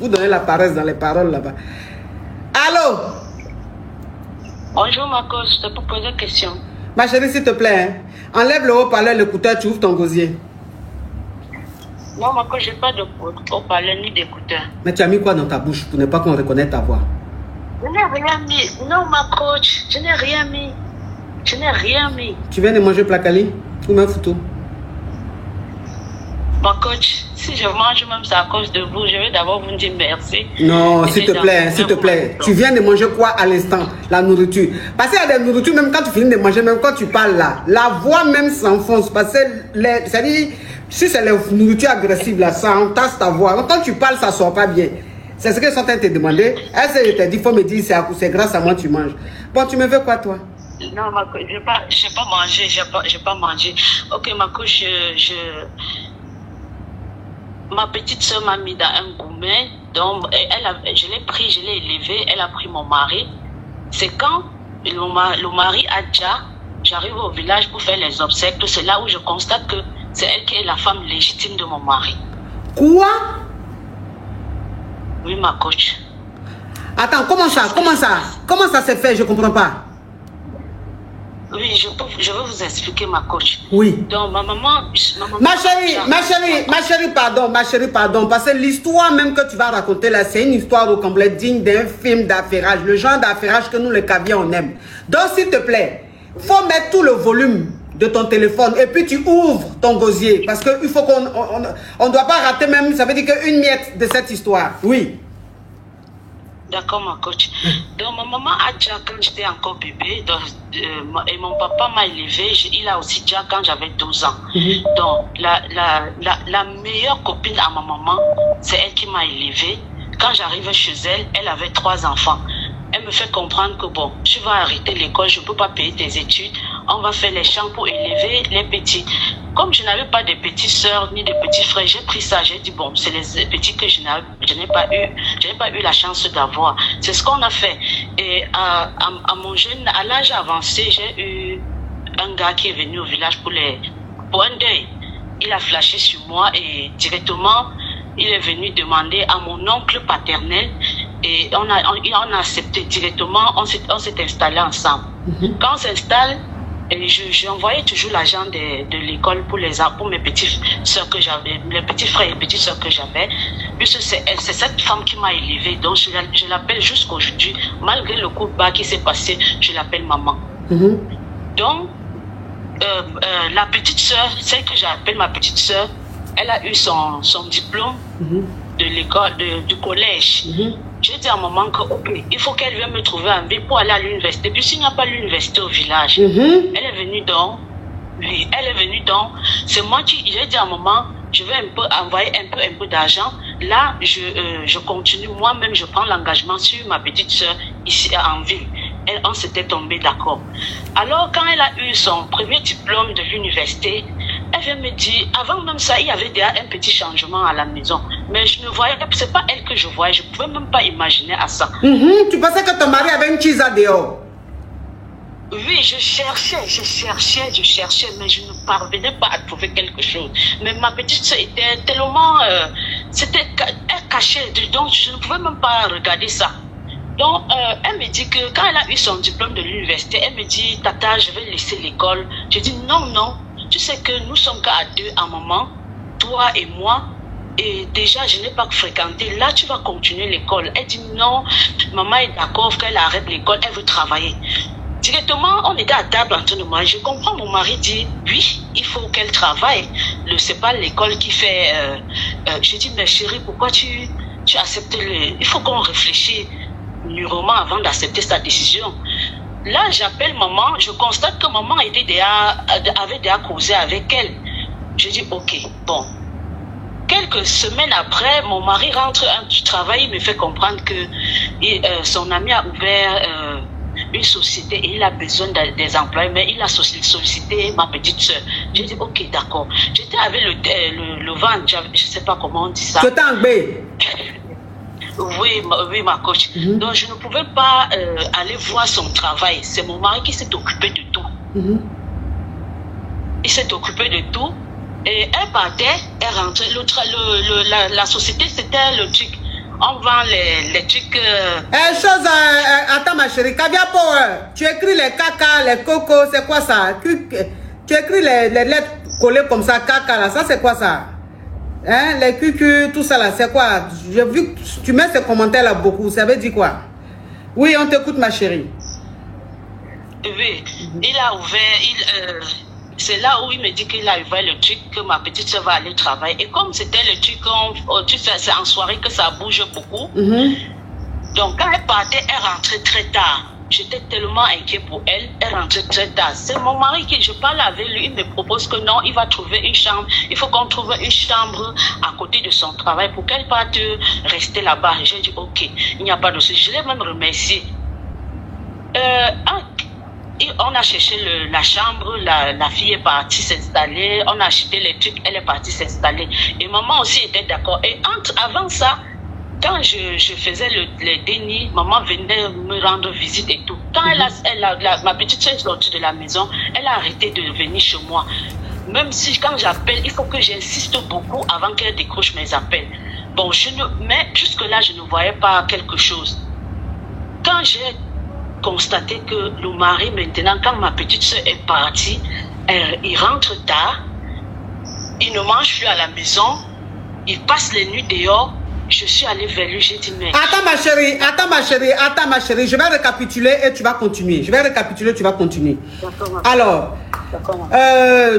Vous donnez la paresse dans les paroles là-bas. Allô? Bonjour ma coach, je te peux poser une question. Ma chérie, s'il te plaît, hein, enlève le haut-parleur, l'écouteur, tu ouvres ton gosier. Non ma coach, je n'ai pas de haut-parleur ni d'écouteur. Mais tu as mis quoi dans ta bouche pour ne pas qu'on reconnaisse ta voix? Je n'ai rien mis. Non ma coach, je n'ai rien mis. Je n'ai rien mis. Tu viens de manger placali ou même photo? Ma coach, si je mange même ça à cause de vous, je vais d'abord vous dire merci. Non, s'il te plaît, s'il te plaît. Tu viens de manger quoi à l'instant? La nourriture. Parce qu'il y a des nourritures, même quand tu finis de manger, même quand tu parles là, la voix même s'enfonce. Parce que, c'est-à-dire, si c'est les nourritures agressives là, ça entasse ta voix. Quand tu parles, ça ne sort pas bien. C'est ce qu'ils sont en train de te demander. Est-ce que je t'ai dit, il faut me dire, c'est grâce à moi que tu manges. Bon, tu me veux quoi, toi? Non, ma coach, je n'ai pas mangé, j'ai pas mangé. Ok, ma coach, ma petite soeur m'a mis dans un gourmet, donc je l'ai pris, je l'ai élevé, elle a pris mon mari. C'est quand le mari a déjà, j'arrive au village pour faire les obsèques, c'est là où je constate que c'est elle qui est la femme légitime de mon mari. Quoi? Oui, ma coach. Attends, comment ça s'est fait? Je ne comprends pas. Oui, je vais vous expliquer, ma coach. Oui. Donc, ma maman... Ma chérie, pardon. Parce que l'histoire même que tu vas raconter là, c'est une histoire au complet digne d'un film d'affairage. Le genre d'affairage que nous, les caviars, on aime. Donc, s'il te plaît, faut mettre tout le volume de ton téléphone et puis tu ouvres ton gosier. Parce qu'il faut qu'on ne doit pas rater même, ça veut dire qu'une miette de cette histoire. Oui. D'accord, ma coach. Donc, ma maman a déjà, quand j'étais encore bébé, donc, et mon papa m'a élevé, il a aussi déjà quand j'avais 12 ans. Donc, la meilleure copine à ma maman, c'est elle qui m'a élevé. Quand j'arrive chez elle, elle avait 3 enfants. Elle me fait comprendre que bon, tu vas arrêter l'école, je ne peux pas payer tes études, on va faire les champs pour élever les petits. Comme je n'avais pas de petites soeurs ni de petits frères, j'ai pris ça, j'ai dit bon, c'est les petits que je n'ai pas eu la chance d'avoir. C'est ce qu'on a fait. Et à l'âge avancé, j'ai eu un gars qui est venu au village pour un deuil. Il a flashé sur moi et directement, il est venu demander à mon oncle paternel et on a accepté directement, on s'est installé ensemble. Quand on s'installe, j'envoyais toujours l'argent de l'école pour mes petites soeurs que j'avais, les petits frères et petites soeurs que j'avais. C'est cette femme qui m'a élevée, donc je l'appelle jusqu'aujourd'hui, malgré le coup de bas qui s'est passé, je l'appelle maman. Donc, la petite soeur, celle que j'appelle ma petite soeur, elle a eu son diplôme de l'école, du collège. J'ai dit à maman qu'il faut qu'elle vienne me trouver en ville pour aller à l'université. Puis s'il n'y a pas l'université au village, elle est venue donc. Oui, elle est venue donc. C'est moi qui, j'ai dit à maman, je vais envoyer un peu d'argent. Là, je continue. Moi-même, je prends l'engagement sur ma petite soeur ici en ville. On s'était tombé d'accord. Alors, quand elle a eu son premier diplôme de l'université, elle vient me dire, avant même ça, il y avait déjà un petit changement à la maison. Mais je ne voyais pas, c'est pas elle que je voyais, je ne pouvais même pas imaginer à ça. Tu pensais que ton mari avait une chisa dehors? Oui, je cherchais, mais je ne parvenais pas à trouver quelque chose. Mais ma petite soeur était tellement, c'était caché, donc je ne pouvais même pas regarder ça. Donc, elle me dit que quand elle a eu son diplôme de l'université, elle me dit, Tata, je vais laisser l'école. Je dis, non, tu sais que nous sommes qu'à 2 à maman, toi et moi, et déjà, je n'ai pas fréquenté. Là, tu vas continuer l'école. Elle dit, non, maman est d'accord qu'elle arrête l'école, elle veut travailler. Directement, on était à table en train de manger. Je comprends, mon mari dit, oui, il faut qu'elle travaille. C'est pas l'école qui fait... je dis, mais chérie, pourquoi tu acceptes il faut qu'on réfléchisse mûrement avant d'accepter sa décision. Là, j'appelle maman, je constate que maman avait déjà causé avec elle. Je dis, ok, bon. Quelques semaines après, mon mari rentre du travail, il me fait comprendre que son ami a ouvert une société et il a besoin des employés, mais il a sollicité ma petite soeur. J'ai dit, ok, d'accord. J'étais avec le ventre, je ne sais pas comment on dit ça. Oui, ma coach. Donc, je ne pouvais pas aller voir son travail. C'est mon mari qui s'est occupé de tout. Il s'est occupé de tout. Et elle partait, elle rentrait. La société, c'était le truc. on vend les trucs... Attends ma chérie, Caviar Power, tu écris les caca, les cocos, c'est quoi ça? Tu écris les lettres collées comme ça, caca là, ça c'est quoi ça? Hein, les cucu, tout ça là, c'est quoi? J'ai vu que tu mets ces commentaires là beaucoup, ça veut dire quoi? Oui, on t'écoute ma chérie. Oui, il a ouvert, c'est là où il me dit qu'il a ouvert le truc que ma petite soeur va aller travailler. Et comme c'était le truc, tu sais, c'est en soirée que ça bouge beaucoup. Donc quand elle partait, elle rentrait très tard. J'étais tellement inquiet pour elle, elle rentrait très tard. C'est mon mari qui, je parle avec lui, il me propose que non, il va trouver une chambre. Il faut qu'on trouve une chambre à côté de son travail pour qu'elle parte rester là-bas. J'ai dit ok, il n'y a pas de souci. Je l'ai même remercié. On a cherché la chambre, la fille est partie s'installer, on a acheté les trucs, elle est partie s'installer. Et maman aussi était d'accord. Et avant ça, quand je faisais les dénis, maman venait me rendre visite et tout. Quand ma petite soeur est sortie de la maison, elle a arrêté de venir chez moi. Même si quand j'appelle, il faut que j'insiste beaucoup avant qu'elle décroche mes appels. Bon, mais jusque-là, je ne voyais pas quelque chose. Quand j'ai constaté que le mari, maintenant, quand ma petite soeur est partie, il rentre tard, il ne mange plus à la maison, il passe les nuits dehors. Je suis allée vers lui, j'ai dit mais... Attends ma chérie, je vais récapituler et tu vas continuer. Alors,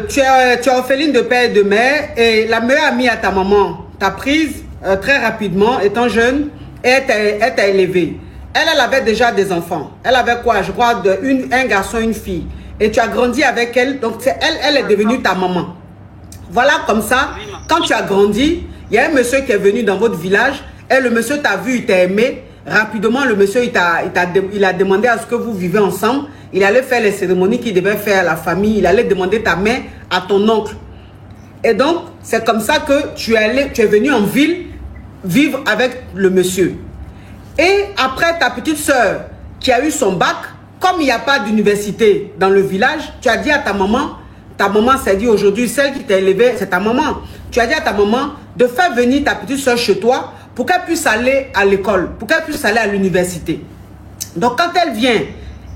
tu es orpheline de père et de mère et la meilleure amie à ta maman t'a prise très rapidement, étant jeune, et elle t'a élevée. Elle avait déjà des enfants. Elle avait quoi? Je crois un garçon, une fille. Et tu as grandi avec elle. Donc, elle est devenue ta maman. Voilà, comme ça, quand tu as grandi, il y a un monsieur qui est venu dans votre village. Et le monsieur t'a vu, il t'a aimé. Rapidement, le monsieur, il a demandé à ce que vous vivez ensemble. Il allait faire les cérémonies qu'il devait faire à la famille. Il allait demander ta main à ton oncle. Et donc, c'est comme ça que tu es venu en ville vivre avec le monsieur. Et après ta petite soeur qui a eu son bac, comme il n'y a pas d'université dans le village, tu as dit à ta maman s'est dit aujourd'hui, celle qui t'a élevé, c'est ta maman. Tu as dit à ta maman de faire venir ta petite soeur chez toi pour qu'elle puisse aller à l'école, pour qu'elle puisse aller à l'université. Donc quand elle vient,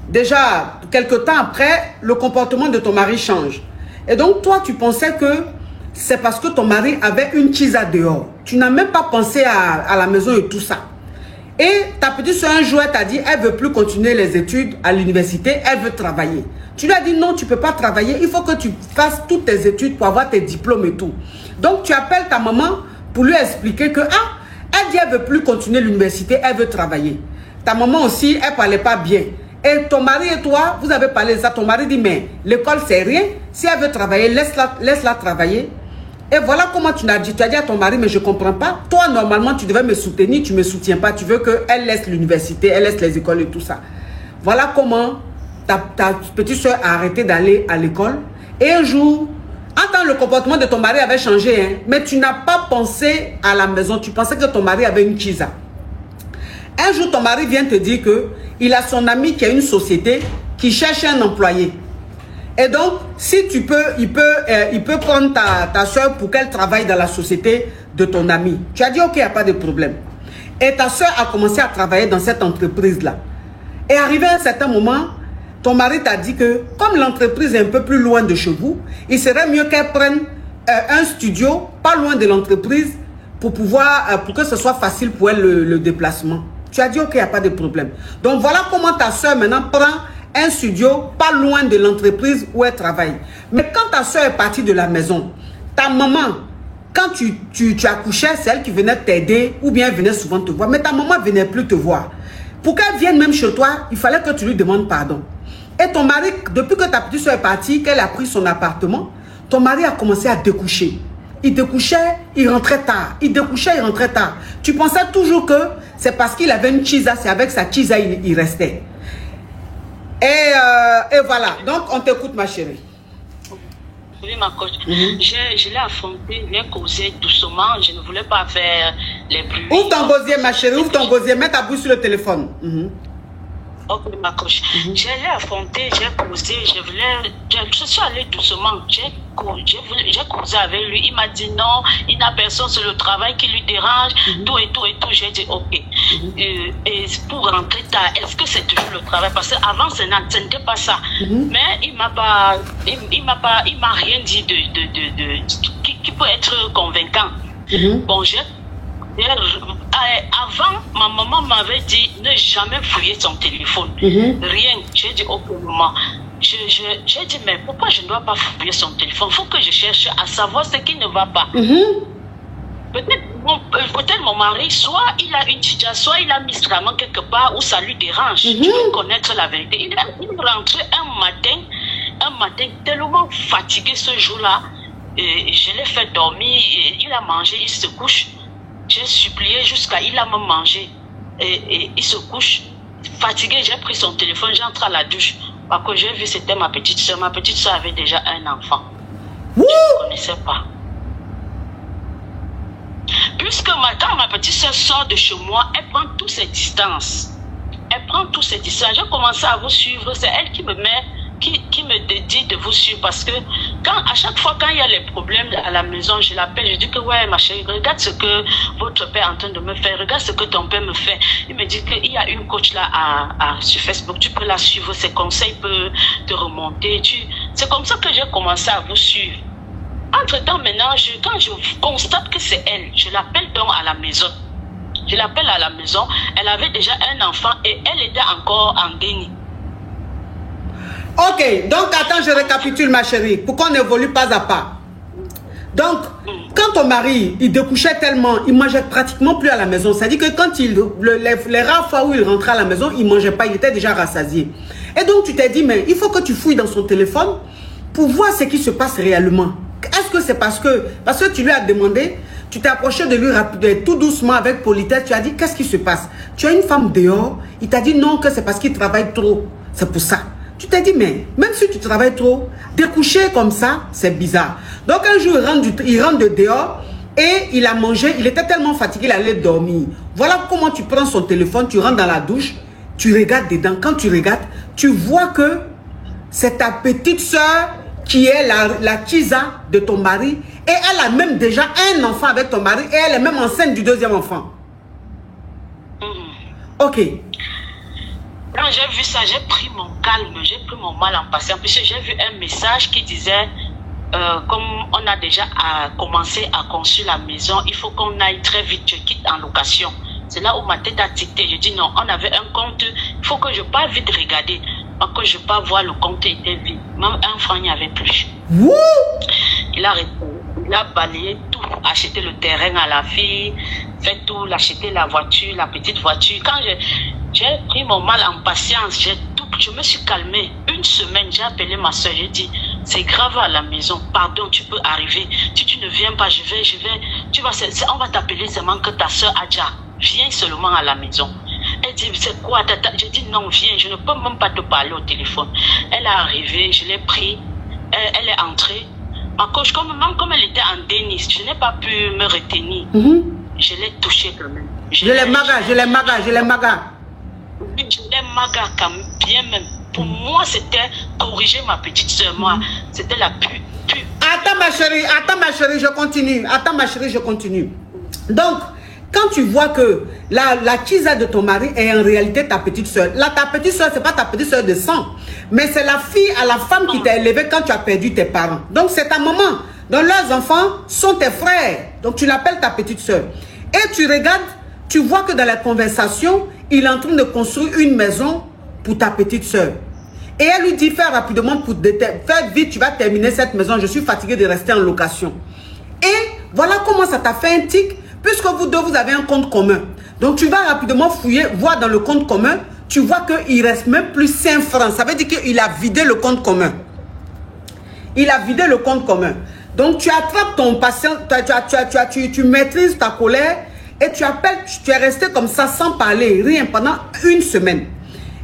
déjà quelque temps après, le comportement de ton mari change. Et donc toi, tu pensais que c'est parce que ton mari avait une chisa dehors. Tu n'as même pas pensé à la maison et tout ça. Et ta petite soeur un jour, elle t'a dit, elle ne veut plus continuer les études à l'université, elle veut travailler. Tu lui as dit, non, tu ne peux pas travailler, il faut que tu fasses toutes tes études pour avoir tes diplômes et tout. Donc, tu appelles ta maman pour lui expliquer que, elle dit, elle ne veut plus continuer l'université, elle veut travailler. Ta maman aussi, elle ne parlait pas bien. Et ton mari et toi, vous avez parlé de ça, ton mari dit, mais l'école, c'est rien. Si elle veut travailler, laisse-la travailler. Et voilà comment tu as dit à ton mari, mais je ne comprends pas. Toi, normalement, tu devais me soutenir, tu ne me soutiens pas. Tu veux qu'elle laisse l'université, elle laisse les écoles et tout ça. Voilà comment ta petite soeur a arrêté d'aller à l'école. Et un jour, le comportement de ton mari avait changé, hein, mais tu n'as pas pensé à la maison. Tu pensais que ton mari avait une chisa. Un jour, ton mari vient te dire qu'il a son ami qui a une société qui cherche un employé. Et donc, si tu peux, il peut prendre ta soeur pour qu'elle travaille dans la société de ton ami. Tu as dit, ok, il n'y a pas de problème. Et ta soeur a commencé à travailler dans cette entreprise-là. Et arrivé à un certain moment, ton mari t'a dit que, comme l'entreprise est un peu plus loin de chez vous, il serait mieux qu'elle prenne un studio pas loin de l'entreprise pour que ce soit facile pour elle le déplacement. Tu as dit, ok, il n'y a pas de problème. Donc, voilà comment ta soeur maintenant prend un studio pas loin de l'entreprise où elle travaille. Mais quand ta soeur est partie de la maison, ta maman, quand tu accouchais, c'est elle qui venait t'aider ou bien elle venait souvent te voir. Mais ta maman ne venait plus te voir. Pour qu'elle vienne même chez toi, il fallait que tu lui demandes pardon. Et ton mari, depuis que ta petite soeur est partie, qu'elle a pris son appartement, ton mari a commencé à découcher. Il découchait, il rentrait tard. Il découchait, il rentrait tard. Tu pensais toujours que c'est parce qu'il avait une chisa, c'est avec sa chisa il restait. Et voilà, donc on t'écoute ma chérie. Oui ma coach, je l'ai affronté, bien causé doucement, je ne voulais pas faire les bruits. Ouvre ton gosier ma chérie, ouvre ton gosier, mets ta bouche sur le téléphone. Ok, ma coach. J'allais affronter, j'ai causé, je suis allée doucement. J'ai causé avec lui. Il m'a dit non, il n'a personne, c'est le travail qui lui dérange, tout et tout et tout. J'ai dit ok. Et pour rentrer tard, est-ce que c'est toujours le travail? Parce qu'avant, ce n'était pas ça. Mais il m'a rien dit qui peut être convaincant. Bon, avant, ma maman m'avait dit ne jamais fouiller son téléphone. Rien. J'ai dit au moment. J'ai dit mais pourquoi je ne dois pas fouiller son téléphone? Il faut que je cherche à savoir ce qui ne va pas. Peut-être mon mari, soit il a une chicha, soit il a mis vraiment quelque part où ça lui dérange. Je veux connaître la vérité. Il est rentré un matin tellement fatigué ce jour-là. Je l'ai fait dormir, il a mangé, il se couche. J'ai supplié jusqu'à il a même mangé. Et il se couche. Fatigué, j'ai pris son téléphone, j'entre à la douche. Parce que j'ai vu, c'était ma petite soeur. Ma petite soeur avait déjà un enfant. Je ne connaissais pas. Puisque quand ma petite soeur sort de chez moi, elle prend toutes ses distances. J'ai commencé à vous suivre. C'est elle qui me dit de vous suivre. Parce que à chaque fois, quand il y a les problèmes à la maison, je l'appelle, je dis que ouais, ma chérie, regarde ce que votre père est en train de me faire. Regarde ce que ton père me fait. Il me dit qu'il y a une coach là sur Facebook. Tu peux la suivre. Ses conseils peuvent te remonter. C'est comme ça que j'ai commencé à vous suivre. Entre-temps, maintenant, quand je constate que c'est elle, je l'appelle donc à la maison. Elle avait déjà un enfant et elle était encore en déni. Ok, donc attends, je récapitule ma chérie, pour qu'on n'évolue pas à pas. Donc, quand ton mari, il découchait tellement, il mangeait pratiquement plus à la maison. C'est-à-dire que quand les rares fois où il rentrait à la maison, il ne mangeait pas, il était déjà rassasié. Et donc tu t'es dit, mais il faut que tu fouilles dans son téléphone pour voir ce qui se passe réellement. Est-ce que c'est parce que tu lui as demandé, tu t'es approché de lui rapidement, tout doucement avec politesse, tu as dit, qu'est-ce qui se passe? Tu as une femme dehors, il t'a dit non, que c'est parce qu'il travaille trop. C'est pour ça. Tu t'es dit, mais même si tu travailles trop, découcher comme ça, c'est bizarre. Donc un jour, il rentre de dehors et il a mangé, il était tellement fatigué, il allait dormir. Voilà comment tu prends son téléphone, tu rentres dans la douche, tu regardes dedans. Quand tu regardes, tu vois que c'est ta petite soeur qui est la Kiza de ton mari. Et elle a même déjà un enfant avec ton mari et elle est même enceinte du deuxième enfant. Ok. Quand j'ai vu ça, j'ai pris mon calme, j'ai pris mon mal en patience. Puisque j'ai vu un message qui disait, comme on a déjà commencé à construire la maison, il faut qu'on aille très vite, je quitte en location. C'est là où ma tête a ticté. Je dis non, on avait un compte, il faut que je parte vite regarder. Parce que je pas voir le compte était vide. Même un franc, il n'y avait plus. Il a balayé tout, acheté le terrain à la fille, fait tout, acheté la voiture, la petite voiture. Quand j'ai pris mon mal en patience, je me suis calmée. Une semaine, j'ai appelé ma soeur, j'ai dit, c'est grave à la maison, pardon, tu peux arriver. Si tu ne viens pas, je vais, on va t'appeler seulement que ta soeur Adja, viens seulement à la maison. Elle dit, c'est quoi, tata? J'ai dit, non, viens, je ne peux même pas te parler au téléphone. Elle est arrivée, je l'ai pris, elle est entrée. Ma coach, même comme elle était en déni, je n'ai pas pu me retenir. Je l'ai touchée quand même. Je l'ai maga. Je l'ai maga quand même, bien même. Pour moi, c'était corriger ma petite soeur. Moi, c'était la plus. Attends ma chérie, je continue. Donc, quand tu vois que la Kiza de ton mari est en réalité ta petite soeur, ta petite soeur, c'est pas ta petite soeur de sang, mais c'est la fille à la femme qui t'a élevé quand tu as perdu tes parents. Donc c'est ta maman. Donc leurs enfants sont tes frères. Donc tu l'appelles ta petite soeur. Et tu regardes, tu vois que dans la conversation, il est en train de construire une maison pour ta petite soeur. Et elle lui dit, fais rapidement, fais vite, tu vas terminer cette maison, je suis fatiguée de rester en location. Et voilà comment ça t'a fait un tic. Puisque vous deux, vous avez un compte commun. Donc, tu vas rapidement fouiller, voir dans le compte commun. Tu vois qu'il ne reste même plus 5 francs. Ça veut dire qu'il a vidé le compte commun. Il a vidé le compte commun. Donc, tu attrapes ton patient, tu maîtrises ta colère et tu appelles, tu es resté comme ça sans parler, rien, pendant une semaine.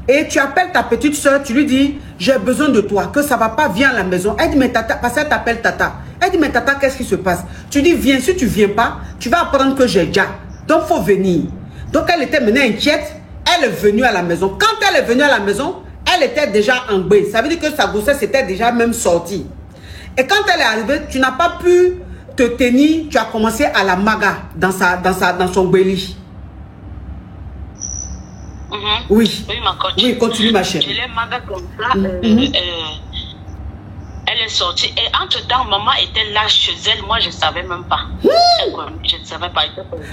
Et tu appelles ta petite soeur, tu lui dis, j'ai besoin de toi, que ça ne va pas, viens à la maison. Elle dit, mais tata, parce qu'elle t'appelle tata. Elle dit, mais tata, qu'est-ce qui se passe? Tu dis, viens, si tu ne viens pas, tu vas apprendre que j'ai déjà. Donc, il faut venir. Donc, elle était maintenant inquiète. elle est venue à la maison. Quand elle est venue à la maison, elle était déjà en bain. Ça veut dire que sa grossesse était déjà même sortie. Et quand elle est arrivée, tu n'as pas pu te tenir, tu as commencé à la maga dans son belly. Oui. Oui, ma coach. Oui, continue ma chérie. Je l'ai maga comme ça. Elle est sortie. Et entre-temps, maman était là chez elle. Moi, je ne savais même pas. Je ne savais pas.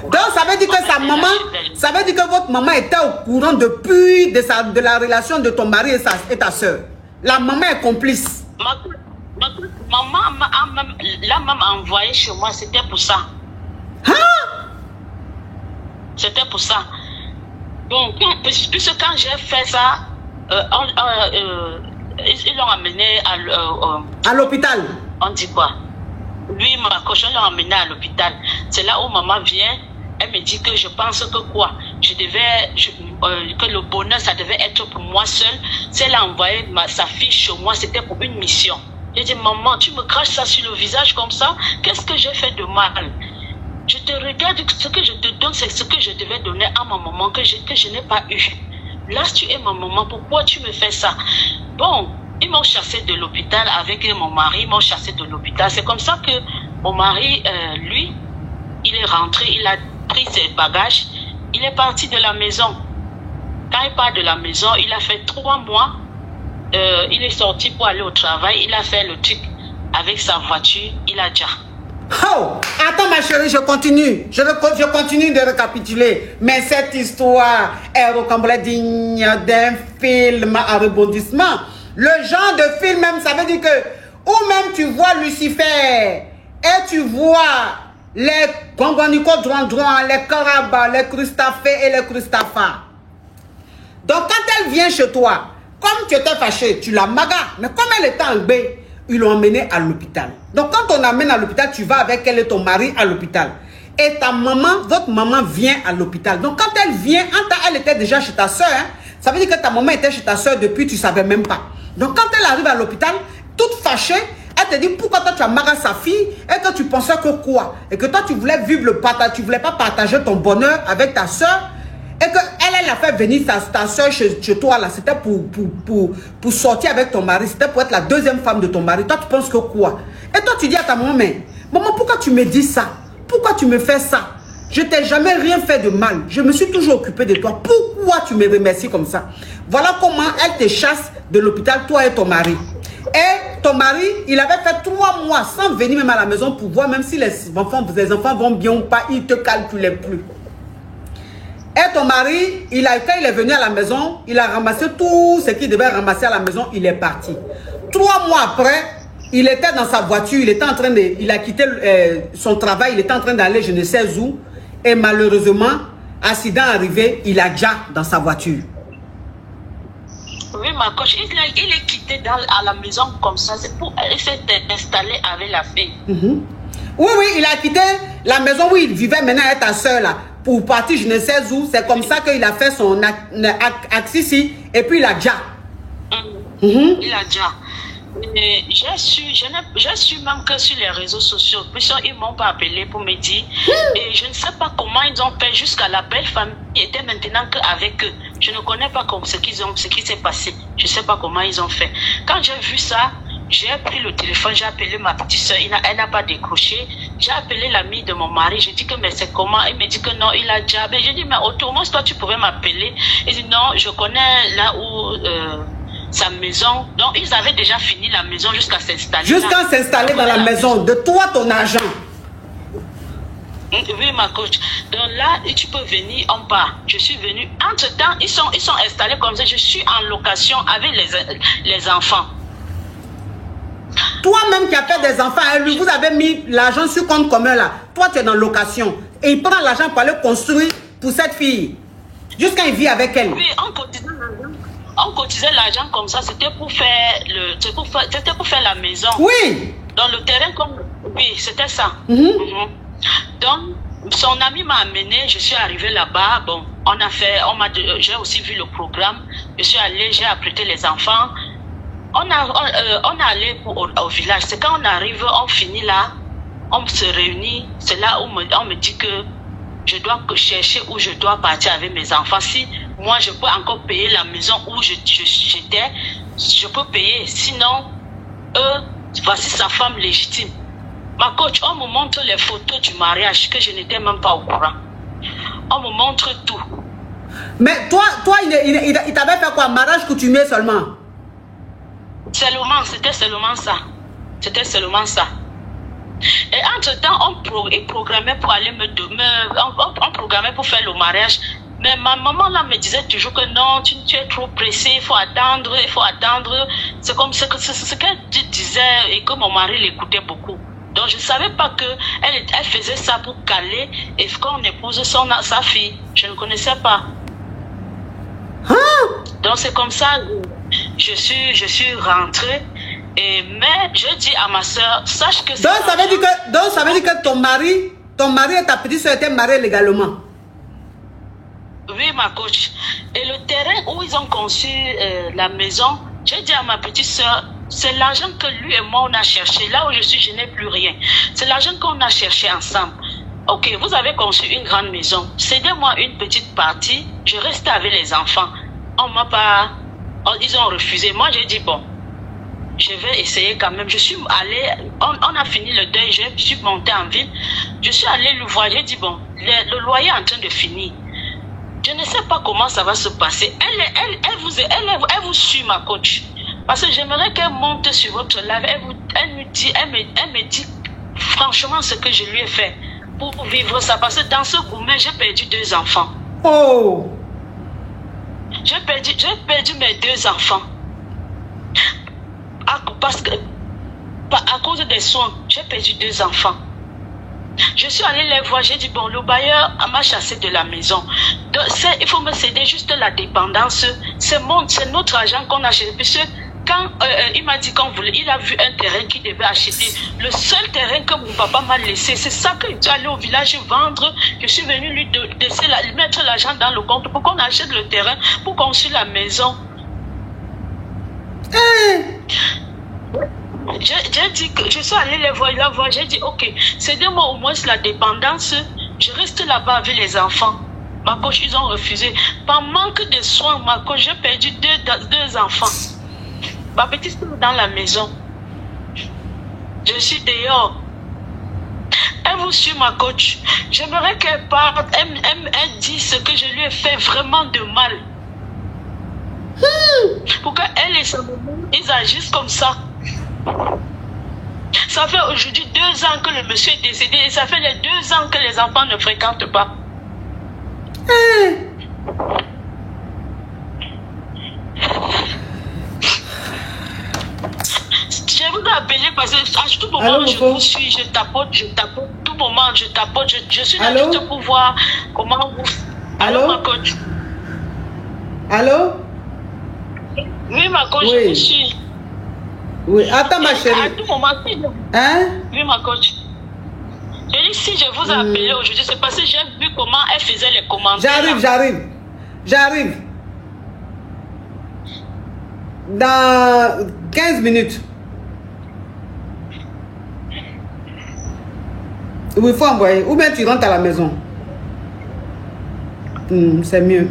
Donc, ça veut dire que sa maman, ça veut dire que votre maman était au courant depuis de la relation de ton mari et ta soeur. La maman est complice. Maman l'a même envoyé chez moi. C'était pour ça. C'était pour ça. Donc, puisque quand j'ai fait ça, ils l'ont amené à l'hôpital. On dit quoi? Lui, ma cochon l'a emmené à l'hôpital. C'est là où maman vient. Elle me dit que je pense que quoi? Que le bonheur, ça devait être pour moi seule. Si elle a envoyé sa fille chez moi, c'était pour une mission. J'ai dit, maman, tu me craches ça sur le visage comme ça? Qu'est-ce que j'ai fait de mal? Je te regarde, ce que je te donne, c'est ce que je devais donner à ma maman, que je n'ai pas eu. Là, tu es ma maman, pourquoi tu me fais ça? Bon, ils m'ont chassé de l'hôpital avec mon mari, ils m'ont chassé de l'hôpital. C'est comme ça que mon mari, lui, il est rentré, il a pris ses bagages, il est parti de la maison. Quand il part de la maison, il a fait 3 mois, il est sorti pour aller au travail, il a fait le truc avec sa voiture, il a déjà. Oh, attends ma chérie, je continue. Je continue de récapituler. Mais cette histoire est digne d'un film à rebondissement. Le genre de film même, ça veut dire que, ou même tu vois Lucifer, et tu vois les Gongonicos droit, les Carabas, les Christafé et les Christafa. Donc quand elle vient chez toi, comme tu étais fâché, tu la magas. Mais comme elle était en bain, ils l'ont emmenée à l'hôpital. Donc quand on amène à l'hôpital, tu vas avec elle et ton mari à l'hôpital. Et ta maman, votre maman vient à l'hôpital. Donc quand elle vient, elle était déjà chez ta soeur. Hein, ça veut dire que ta maman était chez ta soeur depuis, tu ne savais même pas. Donc quand elle arrive à l'hôpital, toute fâchée, elle te dit pourquoi toi tu as marqué sa fille et que tu pensais que quoi? Et que toi tu voulais vivre le partage, tu ne voulais pas partager ton bonheur avec ta soeur. Et qu'elle a fait venir ta soeur chez toi là, c'était pour sortir avec ton mari, c'était pour être la deuxième femme de ton mari. Toi tu penses que quoi? Et toi tu dis à ta maman, mais maman pourquoi tu me dis ça? Pourquoi tu me fais ça? Je t'ai jamais rien fait de mal. Je me suis toujours occupée de toi. Pourquoi tu me remercies comme ça? Voilà comment elle te chasse de l'hôpital, toi et ton mari. Et ton mari, il avait fait 3 mois sans venir même à la maison pour voir même si les enfants vont bien ou pas, il ne te calculait plus. Et ton mari, quand il est venu à la maison, il a ramassé tout ce qu'il devait ramasser à la maison, il est parti. 3 mois après, il était dans sa voiture, il a quitté son travail, il était en train d'aller je ne sais où. Et malheureusement, accident arrivé, il a déjà dans sa voiture. Oui, ma coach, il est quitté à la maison comme ça, c'est pour essayer d'installer avec la fille. Oui, il a quitté la maison où il vivait maintenant avec ta soeur là. Pour partir je ne sais où, c'est comme ça qu'il a fait son acte ici, et puis il a déjà. Il a déjà. J'ai su même que sur les réseaux sociaux, ils ne m'ont pas appelé pour me dire, et je ne sais pas comment ils ont fait jusqu'à la belle famille était maintenant qu'avec eux. Je ne connais pas ce qui s'est passé. Je ne sais pas comment ils ont fait. Quand j'ai vu ça, j'ai pris le téléphone, j'ai appelé ma petite soeur, elle n'a pas décroché. J'ai appelé l'ami de mon mari, j'ai dit que mais c'est comment? Il me dit que non, il a déjà. J'ai dit mais autrement, toi tu pouvais m'appeler. Il dit non, je connais là où sa maison. Donc ils avaient déjà fini la maison jusqu'à s'installer. Jusqu'à s'installer dans la maison, de toi ton argent. Oui, ma coach. Donc là, tu peux venir, on part. Je suis venue. Entre-temps, ils sont installés comme ça. Je suis en location avec les enfants. Toi-même qui as fait des enfants, lui, vous avez mis l'argent sur compte commun là. Toi, tu es dans location. Et il prend l'argent pour aller construire pour cette fille. Jusqu'à il vit avec elle. Oui, on cotisait l'argent comme ça. C'était pour faire la maison. Oui. Dans le terrain comme... Oui, c'était ça. Donc, son ami m'a amené. Je suis arrivée là-bas. Bon, j'ai aussi vu le programme. Je suis allée, j'ai apprêté les enfants. On est allé au village. C'est quand on arrive, on finit là, on se réunit. C'est là où on me dit que je dois chercher où je dois partir avec mes enfants. Si moi, je peux encore payer la maison où j'étais. Je peux payer. Sinon, voici sa femme légitime. Ma coach, on me montre les photos du mariage que je n'étais même pas au courant. On me montre tout. Mais toi il t'avait fait quoi? Mariage coutumier seulement? Seulement, c'était seulement ça. C'était seulement ça. Et entre-temps, on programmait pour aller on programmait pour faire le mariage. Mais ma maman là me disait toujours que non, tu es trop pressé, il faut attendre, il faut attendre. C'est comme ce qu'elle disait et que mon mari l'écoutait beaucoup. Donc je ne savais pas qu'elle faisait ça pour caler et qu'on épouse sa fille. Je ne connaissais pas. Donc c'est comme ça que je suis rentrée. Mais je dis à ma soeur, sache que... Donc ça veut dire que ton mari et ta petite soeur étaient mariés légalement? Oui, ma coach. Et le terrain où ils ont conçu la maison, j'ai dit à ma petite soeur, c'est l'argent que lui et moi on a cherché. Là où je suis, je n'ai plus rien. C'est l'argent qu'on a cherché ensemble. Ok, vous avez conçu une grande maison. Cédez-moi une petite partie. Je reste avec les enfants. On m'a pas... Ils ont refusé. Moi, j'ai dit, bon, je vais essayer quand même. Je suis allée, on a fini le deuil, je suis montée en ville. Je suis allée le voir, j'ai dit, bon, le loyer est en train de finir. Je ne sais pas comment ça va se passer. Elle vous suit, ma coach. Parce que j'aimerais qu'elle monte sur votre live. Elle me dit franchement ce que je lui ai fait pour vivre ça. Parce que dans ce gourmet, j'ai perdu 2 enfants. Oh! J'ai perdu mes 2 enfants. Parce que, à cause des soins, j'ai perdu 2 enfants. Je suis allée les voir, j'ai dit, bon, le bailleur m'a chassé de la maison. Donc, il faut me céder juste la dépendance. C'est notre argent qu'on a acheté. Puisque quand il m'a dit qu'on voulait, il a vu un terrain qu'il devait acheter. Le seul terrain que mon papa m'a laissé, c'est ça que je suis allée au village vendre. Je suis venue lui mettre l'argent dans le compte pour qu'on achète le terrain, pour construire la maison. J'ai dit que je suis allée les voir, j'ai dit ok, cédez-moi au moins la dépendance, je reste là-bas avec les enfants. Ma coach, ils ont refusé. Par manque de soins, ma coach, j'ai perdu 2 enfants. Ma petite soeur dans la maison. Je suis dehors. Elle vous suit, ma coach. J'aimerais qu'elle parte, elle dise ce que je lui ai fait vraiment de mal. Pour qu'elle et sa maman, ils agissent comme ça. Ça fait aujourd'hui 2 ans que le monsieur est décédé et ça fait les 2 ans que les enfants ne fréquentent pas. Je vous ai appelé parce que à tout moment je vous suis, je tapote, tout moment je tapote, je suis là juste pour voir comment vous... Allô, ma coach? Allô? Oui, ma coach, je vous suis. Oui, attends ma chérie. À tout moment, hein? Oui, ma coach. Je dis si je vous ai appelé aujourd'hui, c'est parce que j'ai vu comment elle faisait les commentaires. J'arrive. Dans 15 minutes. Oui, il faut envoyer. Ou bien tu rentres à la maison. C'est mieux.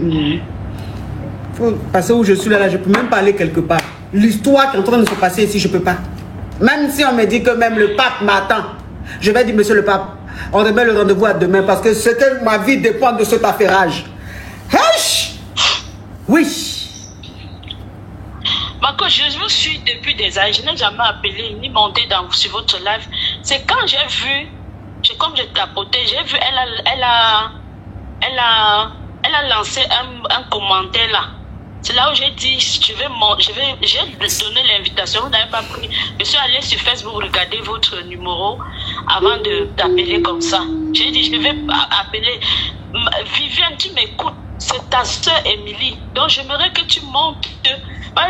Faut passer où je suis là, je ne peux même pas aller quelque part. L'histoire qui est en train de se passer ici, je ne peux pas. Même si on me dit que même le pape m'attend, je vais dire, monsieur le pape, on remet le rendez-vous à demain parce que c'est que ma vie dépend de cet affairage. Hush! Oui. Ma coach, je vous suis depuis des années. Je n'ai jamais appelé ni monté sur votre live. C'est quand j'ai vu, comme j'ai tapoté, j'ai vu, elle a lancé un commentaire là. C'est là où j'ai dit, j'ai donné l'invitation, vous n'avez pas pris. Je suis allée sur Facebook regarder votre numéro avant de t'appeler comme ça. J'ai dit, je vais appeler. Viviane, tu m'écoutes, c'est ta soeur Émilie. Donc j'aimerais que tu montes.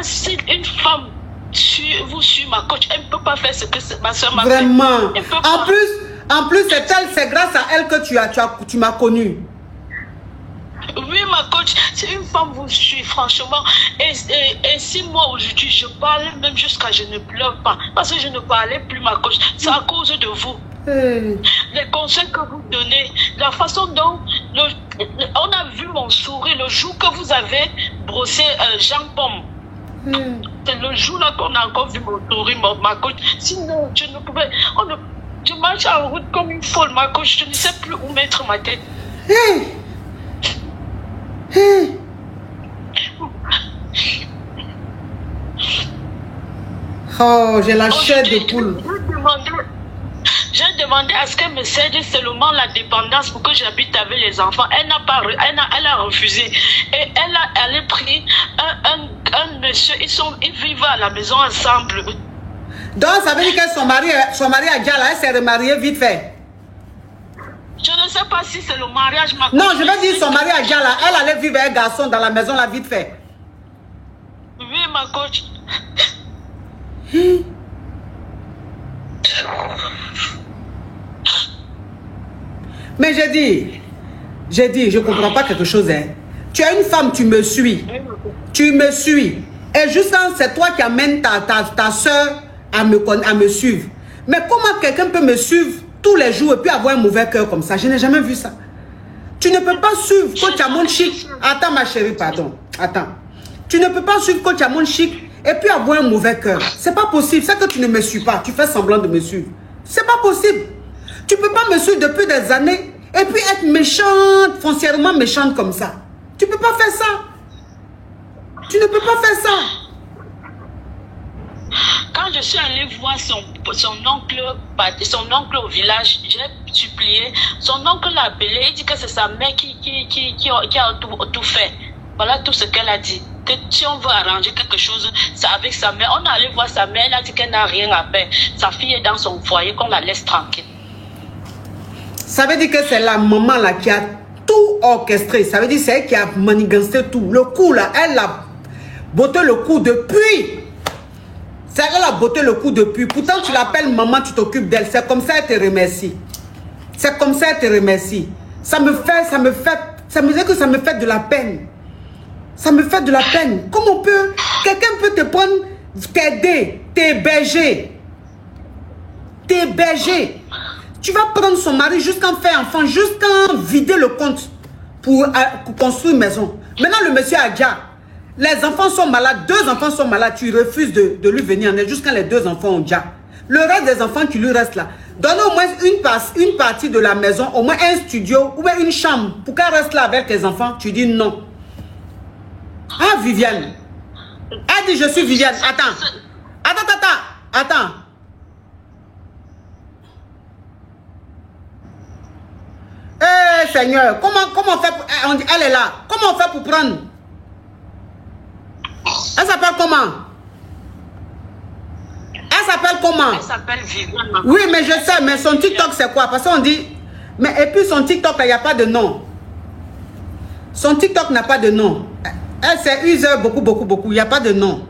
Si une femme vous suit ma coach, elle ne peut pas faire ce que ma soeur m'a fait. Vraiment. En plus, c'est grâce à elle que tu m'as connue. Oui, ma coach, si une femme vous suit, franchement, et si moi aujourd'hui je parle, même jusqu'à je ne pleure pas, parce que je ne parlais plus, ma coach, c'est à cause de vous. Les conseils que vous donnez, la façon dont on a vu mon sourire le jour que vous avez brossé Jean Pomme. C'est le jour-là qu'on a encore vu mon souris, ma coach. Sinon, je ne pouvais... je marche en route comme une folle, ma coach. Je ne sais plus où mettre ma tête. Oh, j'ai la chair de poule. J'ai demandé à ce qu'elle me cède seulement la dépendance pour que j'habite avec les enfants. Elle a refusé. Et elle a pris un monsieur. Ils vivent à la maison ensemble. Donc, ça veut dire que son mari a déjà là, elle s'est remariée vite fait. Je ne sais pas si c'est le mariage. Non, je veux dire son mari a déjà là. Elle allait vivre avec un garçon dans la maison là, vite fait. Oui, ma coach. Mais j'ai dit, je ne comprends pas quelque chose. Hein. Tu es une femme, tu me suis. Tu me suis. Et juste quand c'est toi qui amènes ta soeur à me suivre. Mais comment quelqu'un peut me suivre tous les jours et puis avoir un mauvais cœur comme ça? Je n'ai jamais vu ça. Tu ne peux pas suivre Coach Amon Chic. Attends ma chérie, pardon. Attends. Tu ne peux pas suivre Coach Amon Chic et puis avoir un mauvais cœur. C'est pas possible. C'est que tu ne me suis pas. Tu fais semblant de me suivre. C'est pas possible. Tu peux pas me suivre depuis des années et puis être méchante, foncièrement méchante comme ça. Tu peux pas faire ça. Tu ne peux pas faire ça. Quand je suis allée voir son oncle au village, j'ai supplié. Son oncle l'a appelé. Il dit que c'est sa mère qui a tout fait. Voilà tout ce qu'elle a dit. Que si on veut arranger quelque chose, c'est avec sa mère. On est allé voir sa mère. Elle a dit qu'elle n'a rien à faire. Sa fille est dans son foyer, qu'on la laisse tranquille. Ça veut dire que c'est la maman là qui a tout orchestré. Ça veut dire que c'est elle qui a manigancé tout. Le coup là, elle a botté le coup depuis. C'est elle a botté le coup depuis. Pourtant, tu l'appelles maman, tu t'occupes d'elle. C'est comme ça elle te remercie. C'est comme ça elle te remercie. Ça me dit que ça me fait de la peine. Ça me fait de la peine. Comment quelqu'un peut te prendre, t'aider, t'héberger. T'héberger. Tu vas prendre son mari jusqu'à faire enfant, jusqu'à vider le compte pour construire une maison. Maintenant, le monsieur a déjà. Les enfants sont malades, 2 enfants sont malades, tu refuses de lui venir en aide jusqu'à les 2 enfants ont déjà. Le reste des enfants qui lui restent là, donne au moins une partie de la maison, au moins un studio ou bien une chambre pour qu'elle reste là avec tes enfants. Tu dis non. Ah, Viviane. Elle dit je suis Viviane. Attends. Eh Seigneur, comment on fait pour... Elle est là. Comment on fait pour prendre? Elle s'appelle comment? Elle s'appelle comment? Elle s'appelle Viviane. Oui, mais je sais, mais son TikTok c'est quoi? Parce qu'on dit... Mais et puis son TikTok, il n'y a pas de nom. Son TikTok n'a pas de nom. Elle c'est user beaucoup. Il n'y a pas de nom.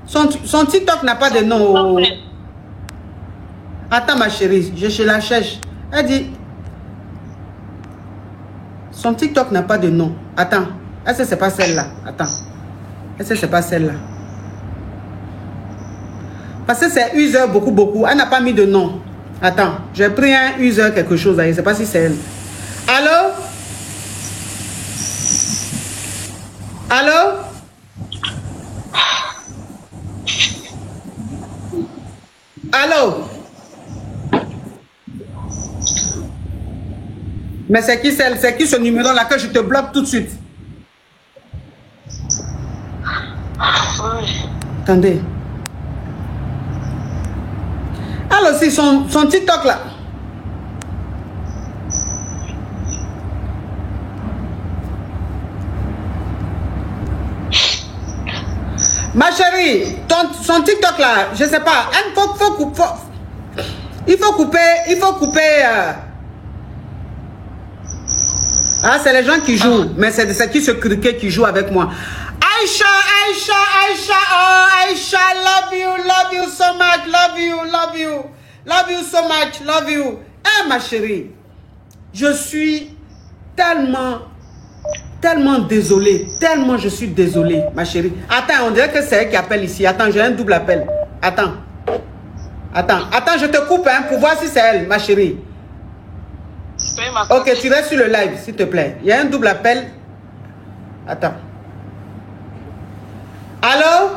Son TikTok n'a pas de nom. Attends ma chérie, je la cherche. Elle dit... Son TikTok n'a pas de nom. Attends. Est-ce que c'est pas celle-là? Attends. Est-ce que c'est pas celle-là? Parce que c'est user beaucoup. Elle n'a pas mis de nom. Attends. J'ai pris un user quelque chose. Je ne sais pas si c'est elle. Allô? Allô? Allô? Mais c'est qui celle? C'est qui ce numéro là que je te bloque tout de suite? Attendez. Alors c'est son TikTok là. Ma chérie, son TikTok là, je sais pas. Il faut couper. Ah, c'est les gens qui jouent. Mais c'est qui ce criquet qui joue avec moi? Aïcha, oh Aïcha, love you so much, love you so much. Eh ma chérie, je suis tellement désolée, je suis désolée, ma chérie. Attends, on dirait que c'est elle qui appelle ici. Attends, j'ai un double appel. Attends, je te coupe hein, pour voir si c'est elle, ma chérie. Ok, tu restes sur le live, s'il te plaît. Il y a un double appel. Attends. Allô?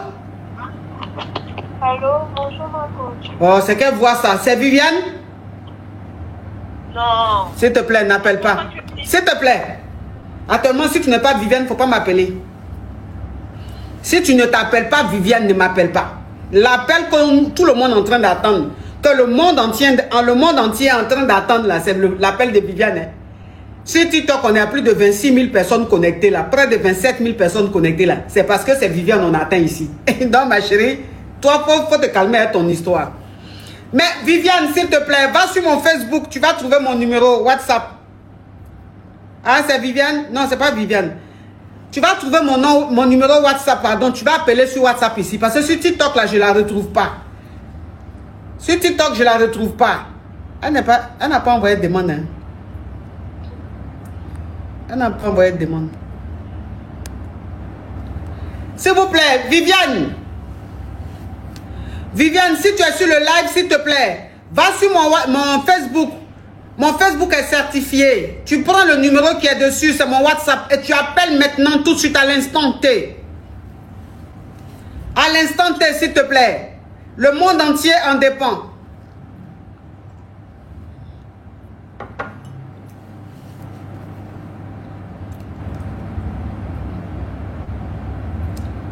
Allô, bonjour ma coach. Oh, c'est quelle voix ça? C'est Viviane? Non. S'il te plaît, n'appelle pas. S'il te plaît. Actuellement, si tu n'es pas Viviane, il ne faut pas m'appeler. Si tu ne t'appelles pas Viviane, ne m'appelle pas. L'appel que tout le monde est en train d'attendre, que le monde entier est en train d'attendre, là, c'est l'appel de Viviane. Hein. Sur TikTok, on est à plus de 26 000 personnes connectées là, près de 27 000 personnes connectées là. C'est parce que c'est Viviane on atteint ici. Donc ma chérie, toi, faut te calmer avec ton histoire. Mais Viviane, s'il te plaît, va sur mon Facebook, tu vas trouver mon numéro WhatsApp. Ah, c'est Viviane? Non, c'est pas Viviane. Tu vas trouver mon numéro WhatsApp, pardon. Tu vas appeler sur WhatsApp ici. Parce que sur TikTok, là, je ne la retrouve pas. Sur TikTok, je ne la retrouve pas. Elle n'a pas envoyé de demande. Hein. Elle n'a pas envoyé de demande. S'il vous plaît, Viviane. Viviane, si tu es sur le live, s'il te plaît, va sur mon Facebook. Mon Facebook est certifié. Tu prends le numéro qui est dessus, c'est mon WhatsApp. Et tu appelles maintenant tout de suite à l'instant T. À l'instant T, s'il te plaît. Le monde entier en dépend.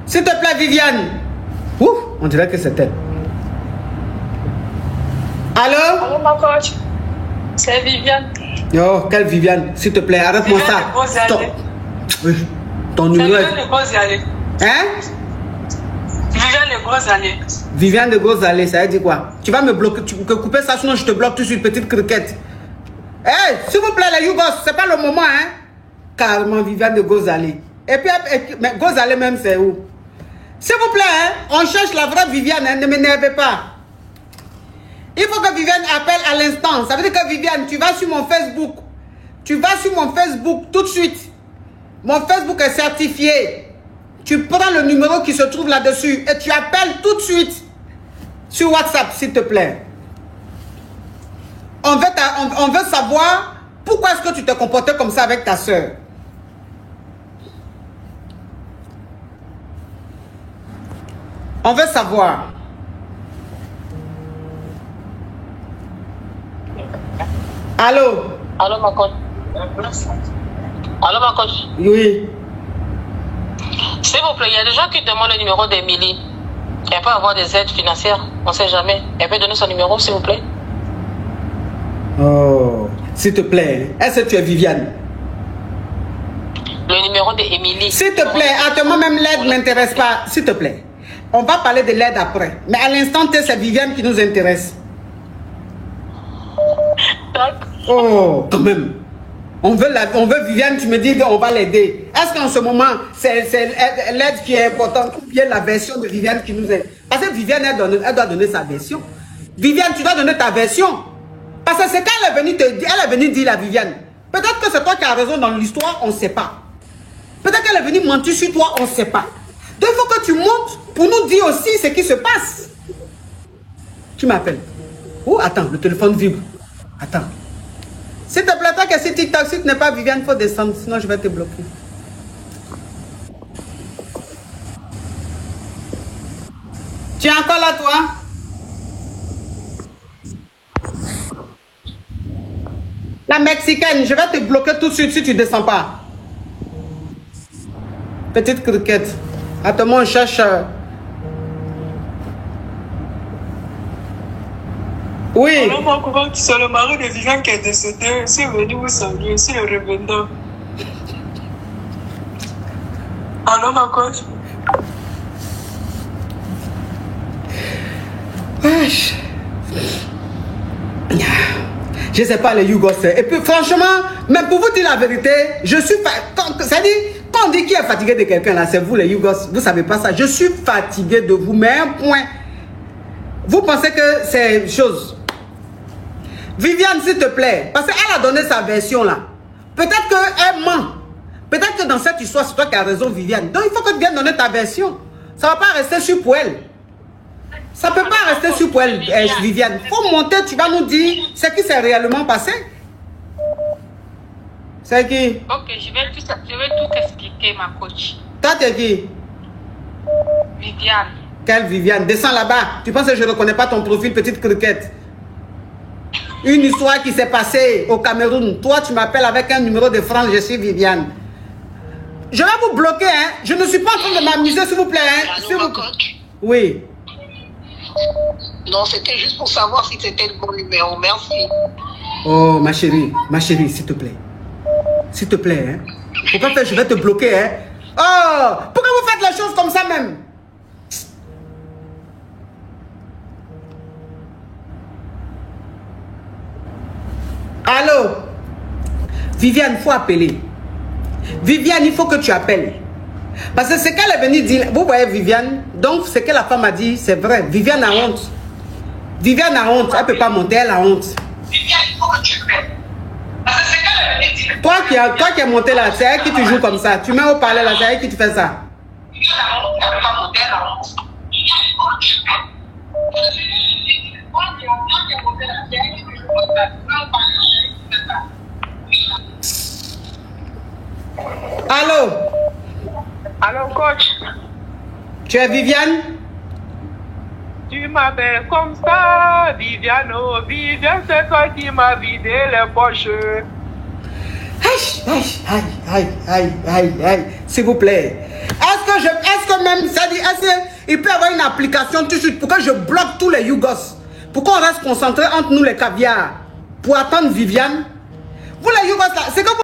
S'il te plaît, Viviane. Ouf, on dirait que c'est elle. Allô? Allô, ma coach. C'est Viviane. Oh, quelle Viviane? S'il te plaît, arrête-moi ça. Stop. Oui. Ton numéro. Viviane de Grosses Allées. Hein? Viviane de Grosses Allées. Viviane de Grosses Allées, ça veut dire quoi? Tu vas me bloquer, tu peux couper ça, sinon je te bloque tout de suite, petite criquette. Hey, s'il vous plaît, les Yougos, c'est pas le moment, hein? Carrément, Viviane de Grosses Allées. Et puis, mais Grosses Allées même, c'est où? S'il vous plaît, hein? On cherche la vraie Viviane, hein? Ne m'énervez pas. Il faut que Viviane appelle à l'instant. Ça veut dire que Viviane, tu vas sur mon Facebook. Tu vas sur mon Facebook tout de suite. Mon Facebook est certifié. Tu prends le numéro qui se trouve là-dessus et tu appelles tout de suite sur WhatsApp, s'il te plaît. On veut savoir pourquoi est-ce que tu te comportais comme ça avec ta soeur. On veut savoir. Allô? Allô, ma coach. Allô, ma coach. Oui. S'il vous plaît, il y a des gens qui demandent le numéro d'Emilie. Elle peut avoir des aides financières, on ne sait jamais. Elle peut donner son numéro, s'il vous plaît. Oh, s'il te plaît. Est-ce que tu es Viviane? Le numéro d'Emilie. S'il te plaît, actuellement même l'aide ne m'intéresse pas. S'il te plaît. On va parler de l'aide après. Mais à l'instant T, c'est Viviane qui nous intéresse. Oh, quand même. On veut Viviane, tu me dis qu'on va l'aider. Est-ce qu'en ce moment, c'est l'aide qui est importante ou bien la version de Viviane qui nous aide? Parce que Viviane, elle doit donner sa version. Viviane, tu dois donner ta version. Parce que c'est quand elle est venue te dire, elle est venue dire à Viviane. Peut-être que c'est toi qui as raison dans l'histoire, on ne sait pas. Peut-être qu'elle est venue mentir sur toi, on ne sait pas. Donc il faut que tu montes pour nous dire aussi ce qui se passe. Tu m'appelles. Oh, attends, le téléphone vibre. Attends. S'il te plaît, toi que c'est TikTok, si tu n'es pas Viviane, il faut descendre, sinon je vais te bloquer. Tu es encore là, toi? La Mexicaine, je vais te bloquer tout de suite si tu ne descends pas. Petite criquette. Attends, on cherche... Oui. Alors, mon courant, c'est le mari de Viviane qui est décédé. C'est venu vous saluer, c'est le revendeur. Alors, ma coach. Je sais pas les Yougos. Et puis franchement, même pour vous dire la vérité, je suis... C'est-à-dire, quand on dit qui est fatigué de quelqu'un là, c'est vous les Yougos. Vous savez pas ça. Je suis fatigué de vous. Mais un point. Vous pensez que c'est chose... Viviane, s'il te plaît, parce qu'elle a donné sa version là. Peut-être qu'elle ment. Peut-être que dans cette histoire, c'est toi qui as raison, Viviane. Donc il faut que tu viennes donner ta version. Ça ne va pas rester sur pour elle. Ça ne peut pas rester sur pour elle, Viviane. Il faut monter, tu vas nous dire ce qui s'est réellement passé. C'est qui? Ok, je vais tout expliquer. Ok, ma coach. Toi, t'es qui? Viviane. Quelle Viviane? Descends là-bas. Tu penses que je ne reconnais pas ton profil, petite criquette? Une histoire qui s'est passée au Cameroun. Toi, tu m'appelles avec un numéro de France, je suis Viviane. Je vais vous bloquer, hein. Je ne suis pas en train de m'amuser, s'il vous plaît. Hein. Allô, ma coach? Oui. Non, c'était juste pour savoir si c'était le bon numéro. Merci. Oh, ma chérie, s'il te plaît. S'il te plaît, hein. Pourquoi faire, je vais te bloquer, hein. Oh, pourquoi vous faites les choses comme ça même? Allô? Viviane, il faut appeler. Viviane, il faut que tu appelles. Parce que ce qu'elle est venue dire, vous voyez Viviane, donc ce que la femme a dit, c'est vrai. Viviane a honte. Viviane a honte, elle ne peut pas monter, elle a honte. Viviane, il faut que tu appelles. Parce que c'est qu'elle est venue dire. Toi qui es monté là, c'est elle qui te joue comme ça. Tu mets au parler là, c'est elle qui te fait ça. Viviane a honte, elle ne peut pas monter, elle a honte. Viviane, il faut que tu appelles. Allô? Allô, coach. Tu es Viviane? Tu m'appelles comme ça, Viviane. Oh, Viviane, c'est toi qui m'as vidé les poches. Aïe, s'il vous plaît. Est-ce que même, ça dit, il peut y avoir une application tout de suite pour que je bloque tous les Yougos? Pour qu'on reste concentré entre nous les caviars? Pour attendre Viviane? Vous les Yougos là, c'est que vous